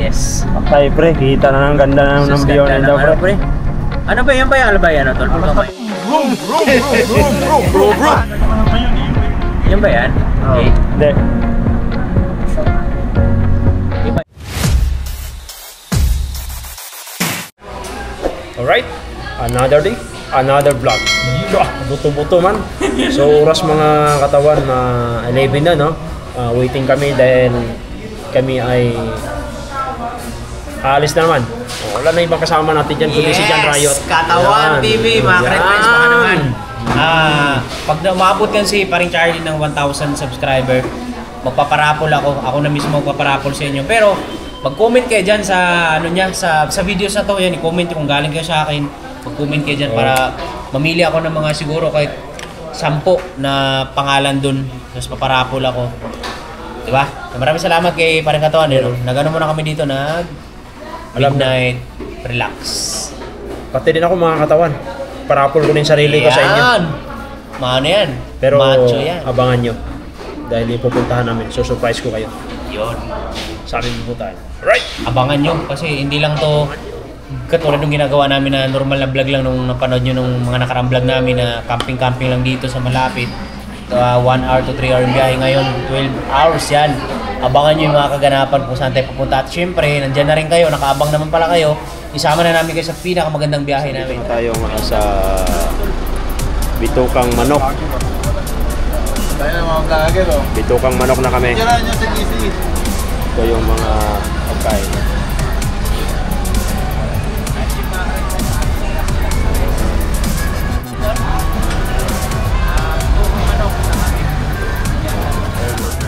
Yes. Okay, pre, kita na ng ganda na ng view na daw, pre. Ano ba yan ba yan? Ano ba yan, tol? Bro. Yan ba yan? Okay. Hindi. Alright, another day, another vlog. Buto-buto man. So oras mga katawan na 11 na, no? Waiting kami dahil kami ay aalis na naman. Wala na ibang kasama natin dyan, kundi si John Riot. Katawan TV, mga friends, baka naman. Pag umabot yan si paring Charlie ng 1,000 subscriber, magpaparapol ako. Ako na mismo magpaparapol sa inyo. Pero mag-comment kayo dyan sa ano niya, sa videos na to, yan, i-comment kung galing kayo sa akin. Mag-comment kayo dyan para mamili ako ng mga siguro kahit 10 na pangalan dun. Tapos paparapol ako. Diba? Maraming salamat kay paring Katawan. Nag-ano muna kami dito, midnight relax. Pati din ako mga katawan. Parapol ko din sarili ko sa inyo. Maano yan? Pero macho yan. abangan nyo. Dahil ipupuntahan namin. So surprise ko kayo. Yun. Sa amin pupuntahan. Right! Abangan nyo. Kasi hindi lang to katulad ng ginagawa namin na normal na vlog lang nung napanood nyo nung mga nakarang vlog namin na camping-camping lang dito sa malapit. 1 hour to 3 hour yung biyahe ngayon. 12 hours yan. Abangan nyo yung mga kaganapan kung saan tayo pupunta. At syempre, nandyan na rin kayo. Nakaabang naman pala kayo. Isama na namin kayo sa pinakamagandang biyahe namin. Tayo mga sa Bitukang Manok. Tayo na mga vlogger, oh. Bitukang Manok na kami. Tira nyo sa GC. Ito yung mga pagkain.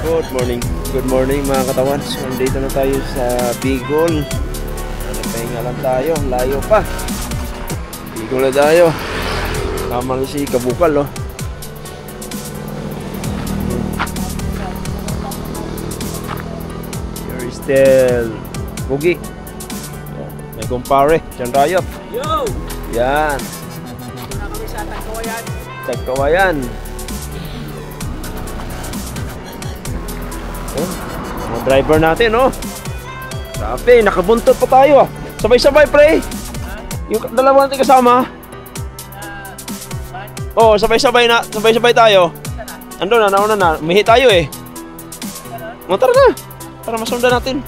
Good morning. Good morning mga katawan. So, nandito na tayo sa Bicol. Nagpahinga lang tayo. Layo pa. Bicol na tayo. Tama na si Kabukal, oh. You're still Bugi. May kumpare. John Riot. Yo! Yan. Ito na kami sa Tagkawayan. Tagkawayan. Mga driver natin, oh. Grabe, nakabuntot pa tayo, ah. Sabay-sabay, pre. Yung dalawa natin kasama. Oo, sabay-sabay na. Sabay-sabay tayo. Ando na, nauna na. Mihi tayo, eh. Tara na. Para masundan natin.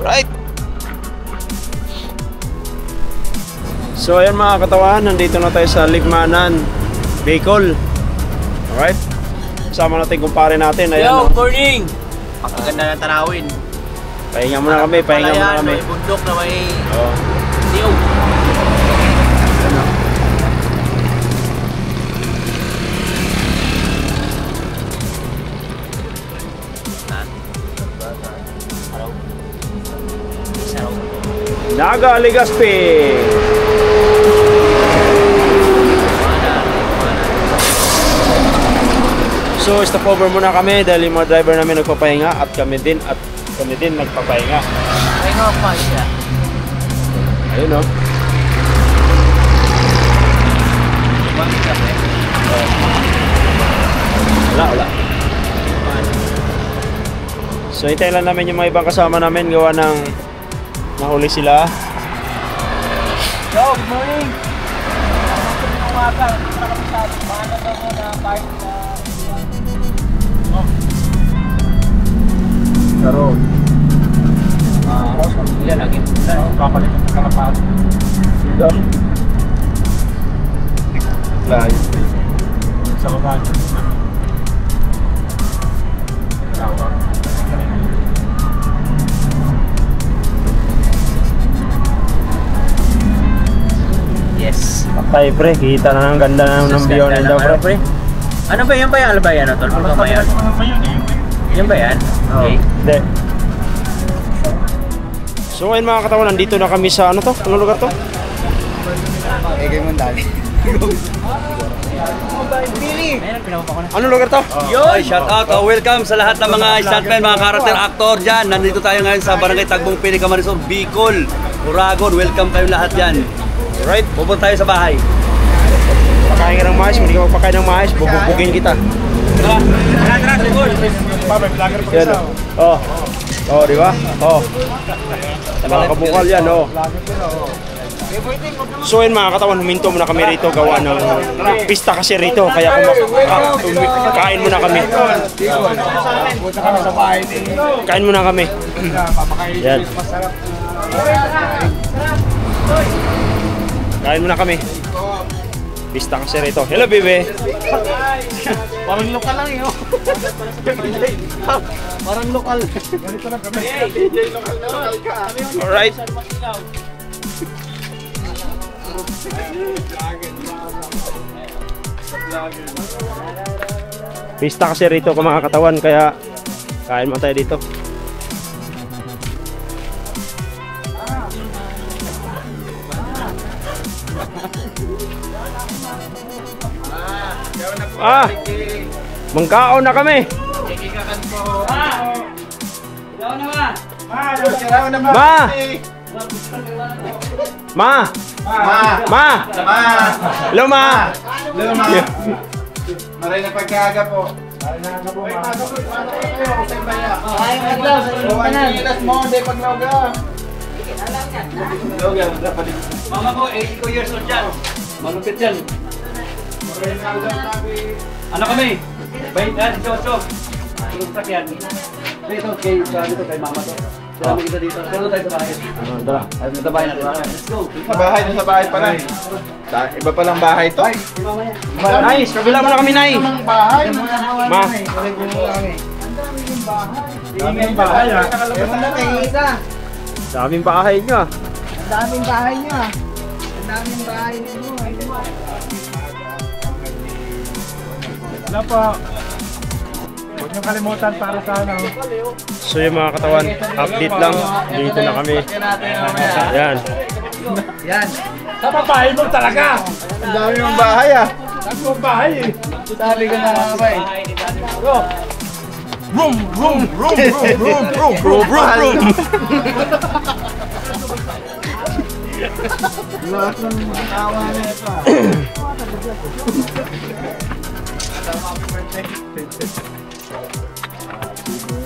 Alright. So, ayan mga katawan. Nandito na tayo sa Ligmanan, Bicol. Alright. Kasama natin kumpare natin. Ayan, Yo, morning! Pagkaganda ng tanawin. Pahinga muna kami, pahinga muna kami. May bundok na may Oh. siyog. Naga Legazpi. So stop over muna kami dahil yung mga driver namin nagpapahinga at kami din nagpapahinga. Pahinga pa siya. Ayun, oh. Wala. So hintayin lang namin yung mga ibang kasama namin gawa ng nahuli sila. Yo, good morning! Umaga, kami sa bahanan daw mo na park na... Karoon. Ilan lagi? Kapalit ng kalapat. Dito. Lahat. Sa baba. Yes. Okay, pre, kita na ng ganda na ng view na daw, pre. Ano ba yan ba yan? Ano ba yan? Tol? Ano ba yan? Yan ba yan? Okay. Hindi. So ngayon mga katawan, nandito na kami sa ano to? Anong lugar to? Egay mo dali. Anong lugar to? Yo! Shout out, welcome sa lahat ng mga stuntmen, mga character actor dyan. Nandito tayo ngayon sa Barangay Tagbong Pili, Camarines, Bicol, Uragon. Welcome kayo lahat dyan. Alright. Pupunta tayo sa bahay. Pakain ka ng mais, hindi ka magpakain ng mais, bubugin kita. Tara, tara, Bicol! Yan, oh. Oh, di ba? Oh. Mga kabukal yan, oh. So yun mga katawan, huminto muna kami rito gawa ng pista kasi rito. Kaya kain muna kami. Kain muna kami. Yan. Kain muna kami. Pista kasi rito. Hello, bebe. Parang lokal lang yun. Parang lokal. Ganito lang kami. Lokal ka. Alright. Pista kasi rito mga katawan, kaya kain mo tayo dito. Mangkaon na kami. Ma! Hello, Ma! Maray na pagkaga po. Mama ko, 82 years old yan. Malupit yan. Ano kami? Bait yan, Chocho. Tulog sakyan. Dito kay mama to. Sila kita dito. Sila tayo sa bahay. Tara. Sa bahay natin. Let's go. Sa bahay, sa bahay pala. Iba palang bahay to. Nice, kabila mo na kami, Nay. Bahay. Ma. Daming bahay ah. Daming bahay nyo ah. Daming bahay niyo ah. Ang daming bahay niyo. Wala po. Huwag niyong kalimutan para sa ano. So yung mga katawan, update lang. Dito na kami. Yan. Yan. Napapahay mo talaga. Ang dami mong bahay ah. Dami mong bahay eh. Sabi ko na ba eh. Room.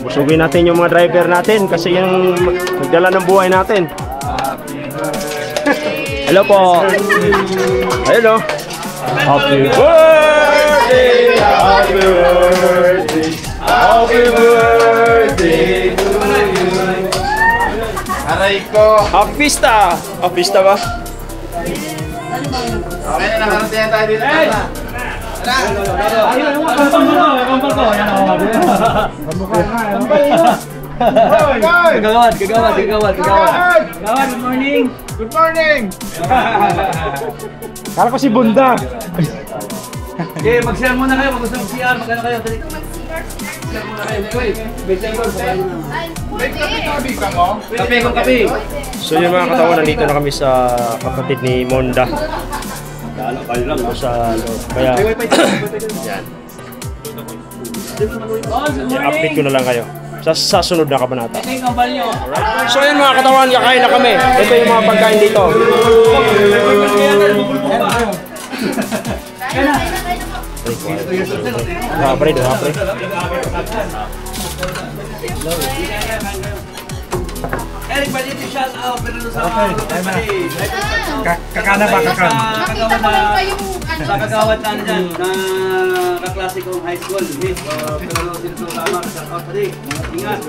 Busugin natin yung mga driver natin kasi yung nagdala ng buhay natin. Hello po. Ayun o. Happy birthday, happy birthday, happy birthday to you. Aray ko. Happy Pista! Happy Pista ba? Okay na, nakarating tayo dito. Kagawad. Good morning. Good morning. Kala ko si Bunda. Okay, mag-share muna kayo. Mag-gusto mag-CR. Magkano kayo? Dali. Share muna kayo. May share. May kapi ka mo? Kape. So yung mga katawan, nandito na kami sa kapatid ni Monda. Lalo kayo lang. Sa loob. Kaya, yan. I-update ko na lang kayo. Sa sunod na kabanata. So yan mga katawan, kakain na kami. Ito yung mga pagkain dito. Hapre. Eric, baliti shout out pero sa Kakana ba kakan? Nakita ko lang pa yung ano. sa kagawad na dyan na kaklase kong high school. Pero dito tama shout out pali. Ingat.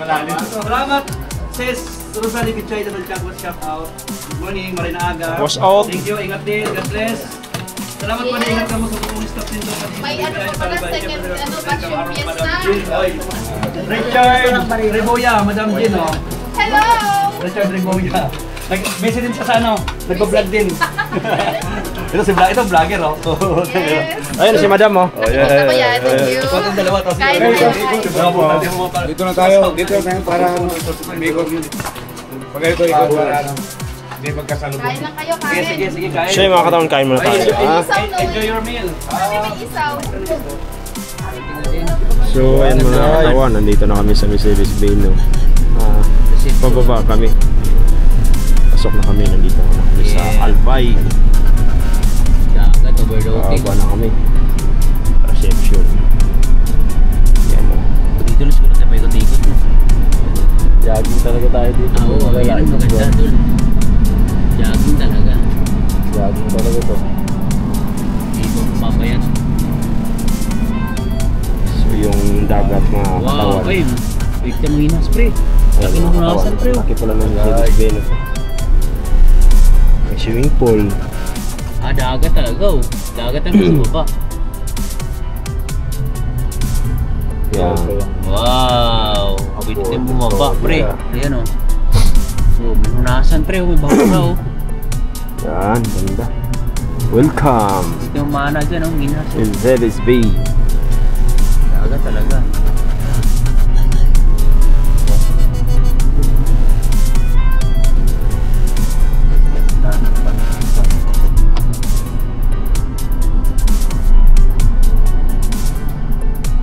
Salamat sis Rosalie Pichay ng shout out. Good morning, Marina Aga. Was out. Thank you, ingat din. God bless. Salamat pa din, ingat ka mo sa buong staff din doon. May ano pa pala second batch yung fiesta. Richard Reboya, Madam Jean, oh. Hello! Richard Reboya. Nag-busy din sa ano, nagbo-vlog din. Ito vlogger, oh. Yes. Ayun si Madam, oh. Punta ko yan, thank you. Ito ang dalawa, tapos Kain na. Dito na tayo. Dito na para bigod. Pag ito ikaw para hindi magkasalubong. Kain lang kayo, kain. Sige, kain. So yung mga katawan, kain muna tayo. Enjoy your meal. May isaw. So ayun mga katawan, nandito na kami sa Mercedes Benz. Pababa kami. Pasok na kami, nandito na kami sa Albay. Pababa na kami. Reception. Yan o. Dito na siguro tayo paikot-ikot. Jogging talaga tayo dito. Oo, yan ang maganda dun. Jogging talaga. Jogging talaga to. Dito papayan. So yung dagat mga katawan. Wow, ay. Wait ka manginas, pre. Laki ng hunasan, pre. Laki pala ng Mercedes Benz. May swimming pool. Ah, dagat talaga, oh. Dagat ang gusto pa. Yan. Wow. Pwede din bumaba, pre. Ayan, oh. Oh, may hunasan, pre. May bahura, oh. Yan, ganda. Welcome. Ito yung mana dyan, oh. Minas, oh. Mercedes Benz. Dagat talaga.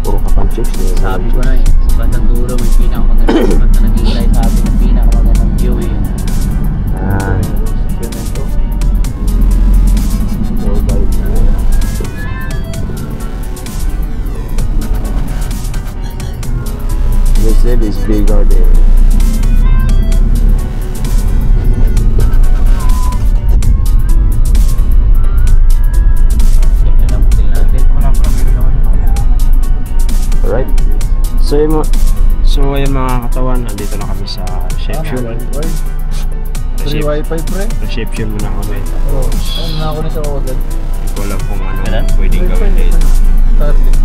Puro kapanchos. Sabi ko na eh, sa bandang dulo may pinakamagandang spot na nag-iilay sa atin ng pinakamagandang view eh. Yan. Mercedes Benz Garden. Ganda ng hotel natin. Alright. So ayun mga katawan, nandito na kami sa reception. Free wifi pre. Reception muna kami. Oo. Ano na ako na sa hotel? Hindi ko alam kung ano Kailan? pwedeng gawin dito. Starlink.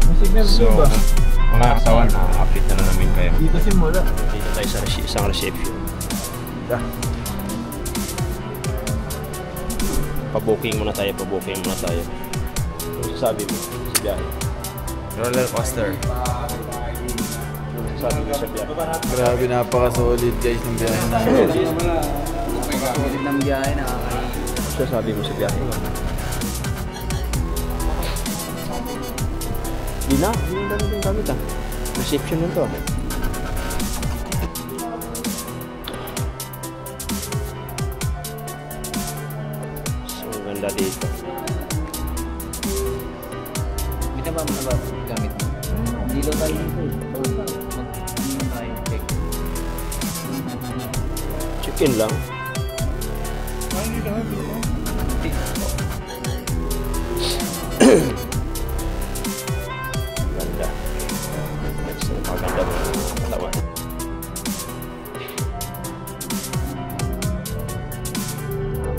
May signal So, ba? mga katawan, update na namin kayo. Dito simula. Dito tayo sa isang reception. Pa-booking muna tayo. Ano sasabi mo sa biyahe? Roller coaster. Ano sasabi mo sa biyahe? Grabe, napaka-solid guys ng biyahe namin. Solid ng biyahe, nakakain. Ano sasabi mo sa biyahe? Di na dami yung gamit ah. Reception nun to. So, ganda dito. Binaba mo na ba gamit mo? Dilo tayo dito eh. Mag-ano tayo, check. Chicken lang. Ganda. So, maganda mo ang katawan.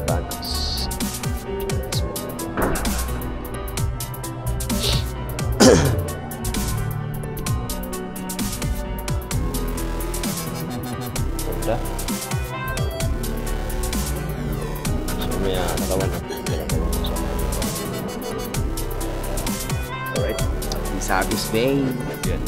Bags. Ganda. So, may katawan na. Alright. Service bay. Yan.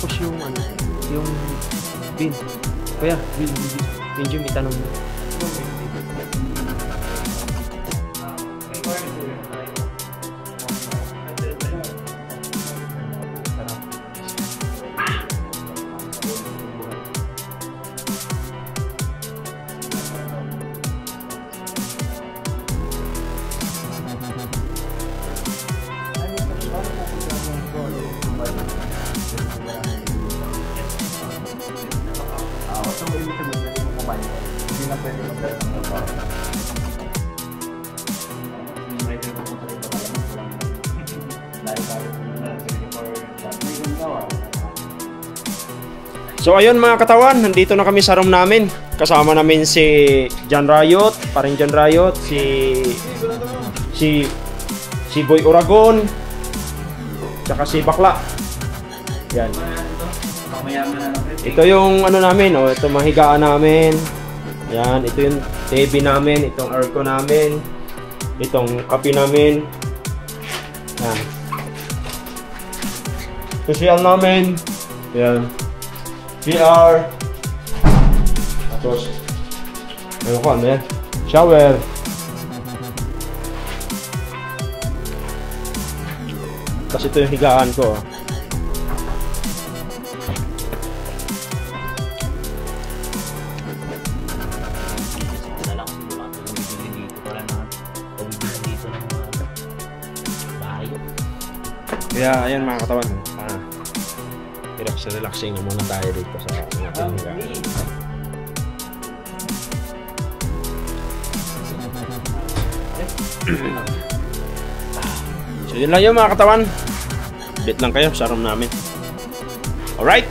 Tapos yung ano, yung bin. Kuya, bin yung itanong mo. So ayun mga katawan, nandito na kami sa room namin. Kasama namin si John Riot, paring John Riot, si Boy Oragon, tsaka si Bakla. Yan. Ito yung ano namin, oh, ito mahigaan namin. Yan, ito yung TV namin, itong aircon namin, itong kape namin. Yan. Social namin. Yan. VR. Tapos ano yan? Shower. Tapos ito yung higaan ko. Kaya ayan mga katawan. Relaxing na muna tayo dito sa ating higaan. So yun lang yun mga katawan. Update lang kayo sa room namin. Alright?